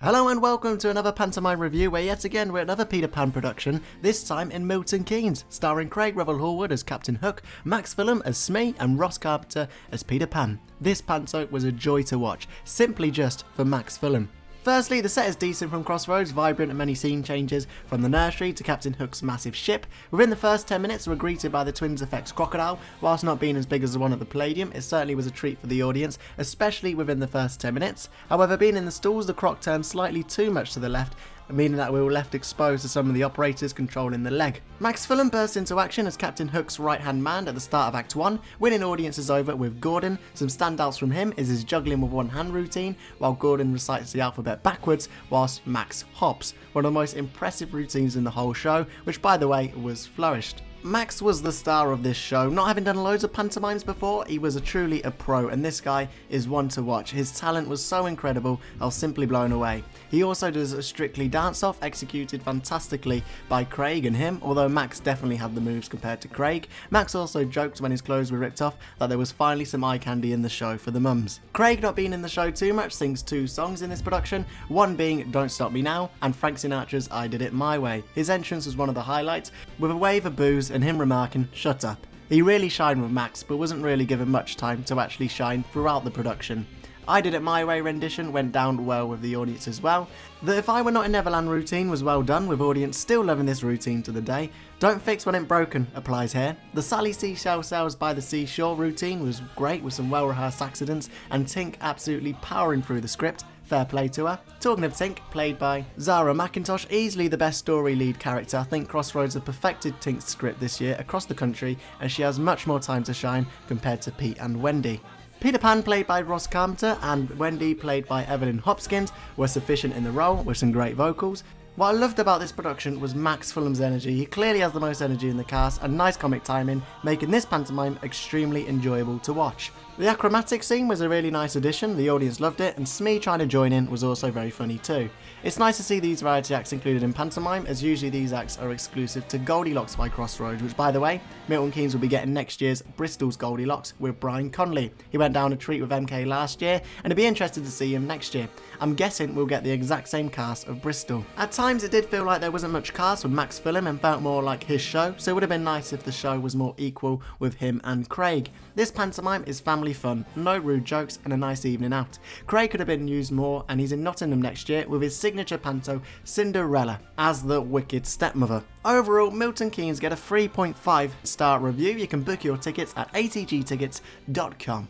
Hello and welcome to another pantomime review where yet again we're another Peter Pan production, this time in Milton Keynes, starring Craig Revel Horwood as Captain Hook, Max Fulham as Smee and Ross Carpenter as Peter Pan. This panto was a joy to watch, simply just for Max Fulham. Firstly, the set is decent from Crossroads, vibrant and many scene changes, from the nursery to Captain Hook's massive ship. Within the first 10 minutes we're greeted by the twins effects crocodile. Whilst not being as big as the one at the Palladium, it certainly was a treat for the audience, especially within the first 10 minutes. However, being in the stalls, the croc turned slightly too much to the left, meaning that we were left exposed to some of the operators controlling the leg. Max Fulham bursts into action as Captain Hook's right-hand man at the start of Act 1, winning audiences over with Gordon. Some standouts from him is his juggling with one hand routine, while Gordon recites the alphabet backwards whilst Max hops, one of the most impressive routines in the whole show, which by the way was flourished. Max was the star of this show. Not having done loads of pantomimes before, he was truly a pro, and this guy is one to watch. His talent was so incredible, I was simply blown away. He also does a Strictly dance-off executed fantastically by Craig and him, although Max definitely had the moves compared to Craig. Max also joked when his clothes were ripped off that there was finally some eye candy in the show for the mums. Craig, not being in the show too much, sings two songs in this production, one being Don't Stop Me Now and Frank Sinatra's I Did It My Way. His entrance was one of the highlights, with a wave of boos and him remarking, "Shut up." He really shined with Max, but wasn't really given much time to actually shine throughout the production. I Did It My Way rendition went down well with the audience as well. The If I Were Not in Neverland routine was well done, with audience still loving this routine to the day. Don't fix what ain't broken applies here. The Sally Seashell Sails by the Seashore routine was great with some well rehearsed accidents, and Tink absolutely powering through the script. Fair play to her. Talking of Tink, played by Zara MacIntosh, easily the best story lead character. I think Crossroads have perfected Tink's script this year across the country, and she has much more time to shine compared to Pete and Wendy. Peter Pan, played by Ross Carpenter, and Wendy, played by Evelyn Hoskins, were sufficient in the role with some great vocals. What I loved about this production was Max Fulham's energy. He clearly has the most energy in the cast and nice comic timing, making this pantomime extremely enjoyable to watch. The acrobatic scene was a really nice addition, the audience loved it, and Smee trying to join in was also very funny too. It's nice to see these variety acts included in pantomime, as usually these acts are exclusive to Goldilocks by Crossroads, which by the way, Milton Keynes will be getting next year's Bristol's Goldilocks with Brian Conley. He went down a treat with MK last year, and I'd be interested to see him next year. I'm guessing we'll get the exact same cast of Bristol. At times it did feel like there wasn't much cast with Max Fulham and felt more like his show, so it would have been nice if the show was more equal with him and Craig. This pantomime is family fun, no rude jokes and a nice evening out. Craig could have been used more, and he's in Nottingham next year with his signature panto Cinderella as the wicked stepmother. Overall, Milton Keynes get a 3.5 star review. You can book your tickets at atgtickets.com.